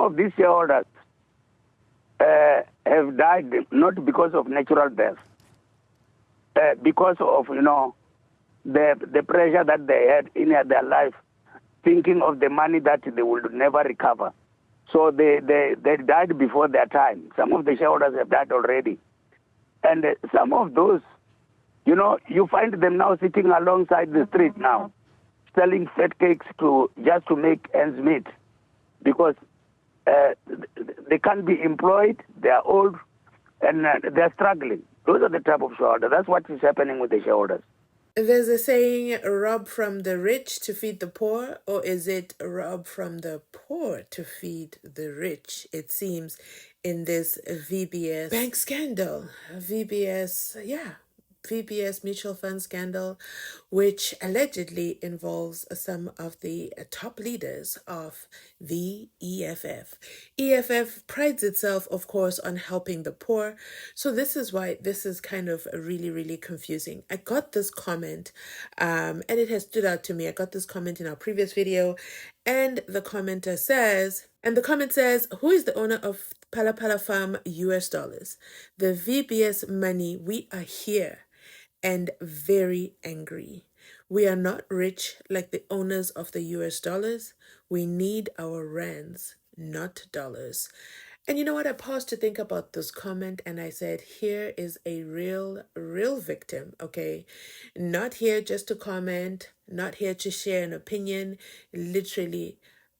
of these shareholders have died not because of natural death, because of, the pressure that they had in their life, thinking of the money that they would never recover. So they died before their time. Some of the shareholders have died already. And some of those, you find them now sitting alongside the street now, selling fat cakes just to make ends meet, because they can't be employed, they are old, and they're struggling. Those are the type of shareholders. That's what is happening with the shareholders. There's a saying, rob from the rich to feed the poor, or is it rob from the poor to feed the rich? It seems in this VBS bank scandal, VBS mutual fund scandal, which allegedly involves some of the top leaders of the EFF. EFF prides itself, of course, on helping the poor. So this is why this is kind of really, really confusing. I got this comment, and it has stood out to me. I got this comment in our previous video, and the commenter says, who is the owner of Pala Pala Farm US dollars? The VBS money, we are here and very angry. We are not rich like the owners of the US dollars. We need our rands, not dollars. And you know what? I paused to think about this comment and I said, here is a real victim, okay? Not here just to comment, not here to share an opinion. Literally,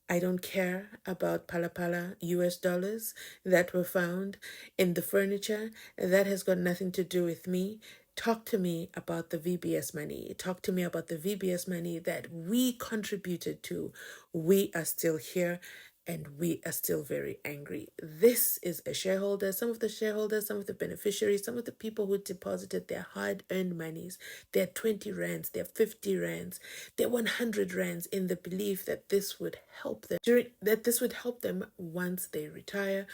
I don't care about Pala Pala US dollars that were found in the furniture. That has got nothing to do with me. Talk to me about the VBS money. Talk to me about the VBS money that we contributed to. We are still here and we are still very angry. This is a shareholder, some of the beneficiaries, some of the people who deposited their hard-earned monies, their 20 rands, their 50 rands, their 100 rands, in the belief that this would help them once they retire,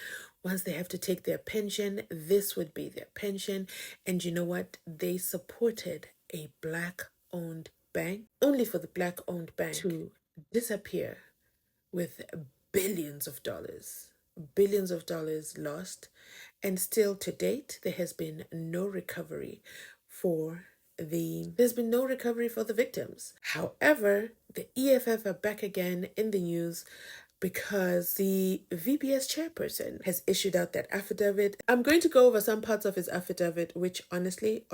once they have to take their pension. This would be their pension. And you know what? They supported a black-owned bank, only for the black-owned bank to disappear with billions of dollars lost. And still to date, there's been no recovery for the victims. However, the EFF are back again in the news because the VBS chairperson has issued out that affidavit. I'm going to go over some parts of his affidavit which honestly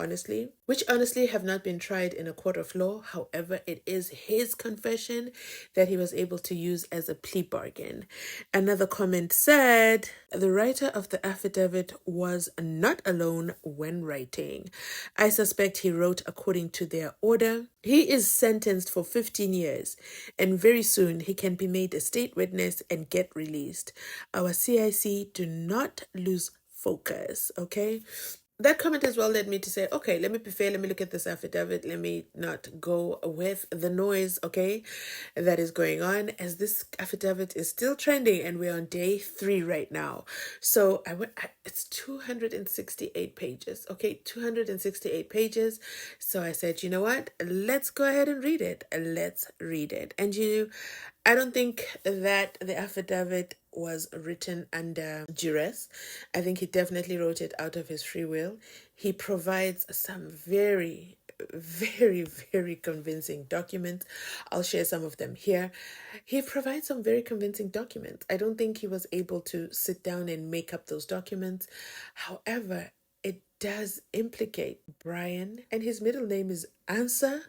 have not been tried in a court of law. However, it is his confession that he was able to use as a plea bargain. Another comment said, the writer of the affidavit was not alone when writing. I suspect he wrote according to their order. He is sentenced for 15 years and very soon he can be made a state witness and get released. Our CIC, do not lose focus, okay? That comment as well led me to say, okay, let me be fair, let me look at this affidavit, let me not go with the noise, okay, that is going on, as this affidavit is still trending and we're on day 3 right now. So it's 268 pages, okay, 268 pages. So I said, you know what, let's go ahead and read it. Let's read it. And I don't think that the affidavit was written under duress. I think he definitely wrote it out of his free will. He provides some very, very, very convincing documents. I'll share some of them here. He provides some very convincing documents. I don't think he was able to sit down and make up those documents. However, it does implicate Brian, and his middle name is Ansa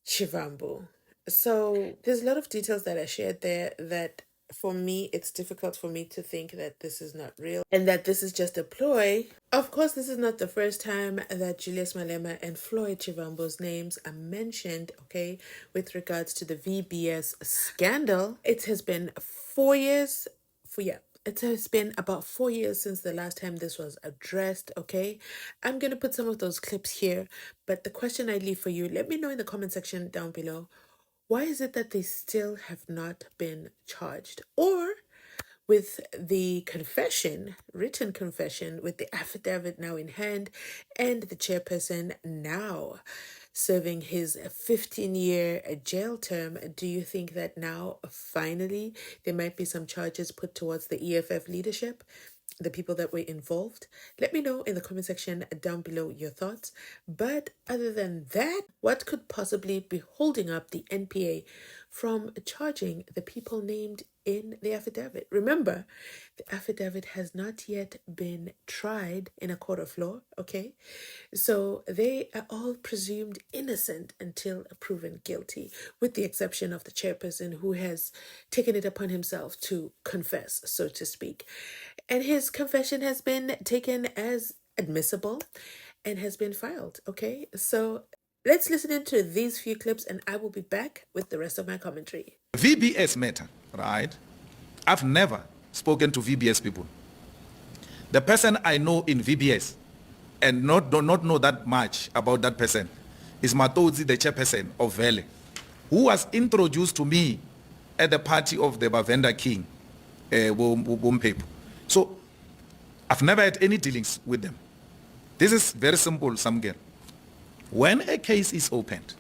Shivambu. So there's a lot of details that are shared there that for me, it's difficult for me to think that this is not real and that this is just a ploy. Of course, this is not the first time that Julius Malema and Floyd Shivambu's names are mentioned, okay, with regards to the VBS scandal. It has been 4 years, it has been about 4 years since the last time this was addressed, okay? I'm going to put some of those clips here, but the question I leave for you, let me know in the comment section down below, why is it that they still have not been charged? Or with the confession, written confession, with the affidavit now in hand, and the chairperson now serving his 15-year jail term, do you think that now finally there might be some charges put towards the EFF leadership, the people that were involved? Let me know in the comment section down below your thoughts. But other than that, what could possibly be holding up the NPA from charging the people named in the affidavit? Remember, the affidavit has not yet been tried in a court of law, okay? So they are all presumed innocent until proven guilty, with the exception of the chairperson who has taken it upon himself to confess, so to speak. And his confession has been taken as admissible and has been filed, okay? So let's listen into these few clips and I will be back with the rest of my commentary. VBS matter, right? I've never spoken to VBS people. The person I know in VBS and do not know that much about that person is Matodzi, the chairperson of Vele, who was introduced to me at the party of the Bavenda King, Bumpepu. So I've never had any dealings with them. This is very simple, Samgen. When a case is opened,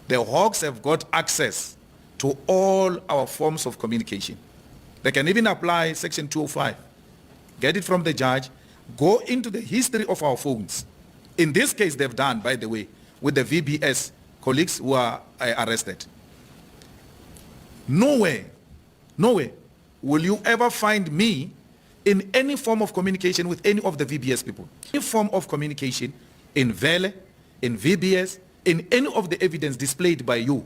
the Hawks have got access to all our forms of communication. They can even apply Section 205, get it from the judge, go into the history of our phones. In this case, they've done, by the way, with the VBS colleagues who are arrested. Nowhere will you ever find me in any form of communication with any of the VBS people. Any form of communication in Vele, in VBS, in any of the evidence displayed by you,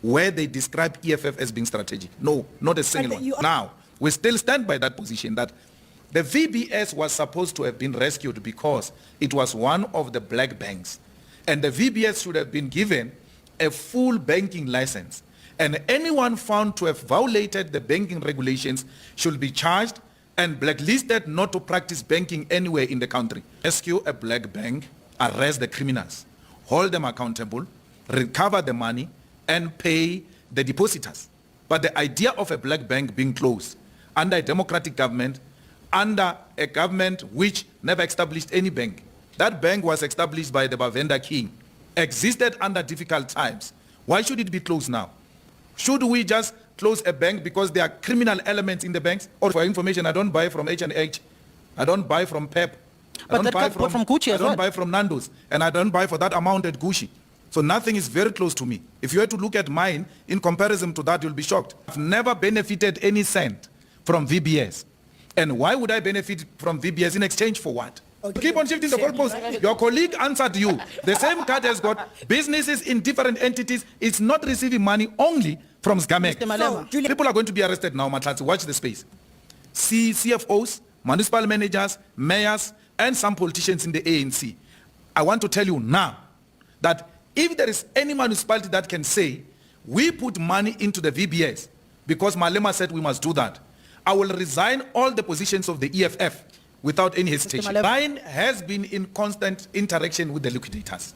where they describe EFF as being strategic. No, not a single one. Now, we still stand by that position that the VBS was supposed to have been rescued because it was one of the black banks. And the VBS should have been given a full banking license. And anyone found to have violated the banking regulations should be charged and blacklisted not to practice banking anywhere in the country. Rescue a black bank, arrest the criminals, hold them accountable, recover the money, and pay the depositors. But the idea of a black bank being closed under a democratic government, under a government which never established any bank, that bank was established by the Bavenda King, existed under difficult times. Why should it be closed now? Should we just close a bank because there are criminal elements in the banks? Or for information, I don't buy from H&H, I don't buy from Pep, I don't buy from Gucci, I don't buy from Nando's, and I don't buy for that amount at Gucci. So nothing is very close to me. If you were to look at mine, in comparison to that, you'll be shocked. I've never benefited any cent from VBS. And why would I benefit from VBS in exchange for what? Okay. Keep on shifting the goalpost. Your colleague answered you. The same card has got businesses in different entities. It's not receiving money only from Sgamek. So, people are going to be arrested now, Matlatsi. Watch the space. CFOs, municipal managers, mayors, and some politicians in the ANC. I want to tell you now that if there is any municipality that can say, we put money into the VBS because Malema said we must do that, I will resign all the positions of the EFF without any hesitation. Ryan has been in constant interaction with the liquidators.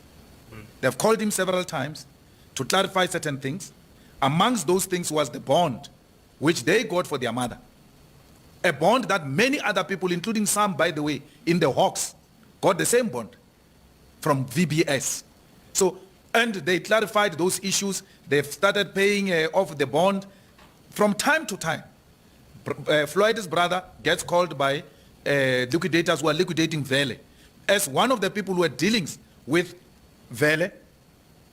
They've called him several times to clarify certain things. Amongst those things was the bond, which they got for their mother. A bond that many other people, including some, by the way, in the Hawks, got the same bond from VBS. So, and they clarified those issues. They've started paying off the bond. From time to time, Floyd's brother gets called by liquidators who are liquidating Vele as one of the people who are dealing with Vele,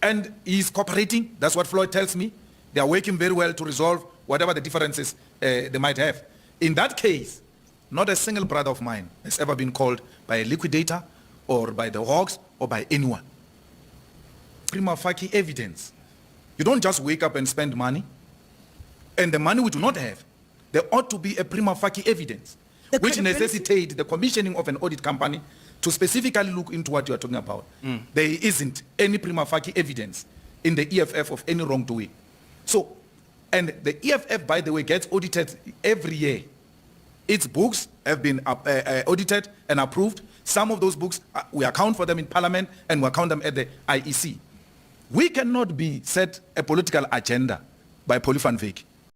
and he's cooperating. That's what Floyd tells me. They are working very well to resolve whatever the differences they might have. In that case, not a single brother of mine has ever been called by a liquidator or by the Hawks or by anyone. Prima facie evidence. You don't just wake up and spend money, and the money we do not have. There ought to be a prima facie evidence, which necessitates the commissioning of an audit company to specifically look into what you are talking about. There isn't any prima facie evidence in the EFF of any wrongdoing. So, and the EFF, by the way, gets audited every year. Its books have been audited and approved. Some of those books, we account for them in Parliament and we account them at the IEC. We cannot be set a political agenda by Polyphan Vic.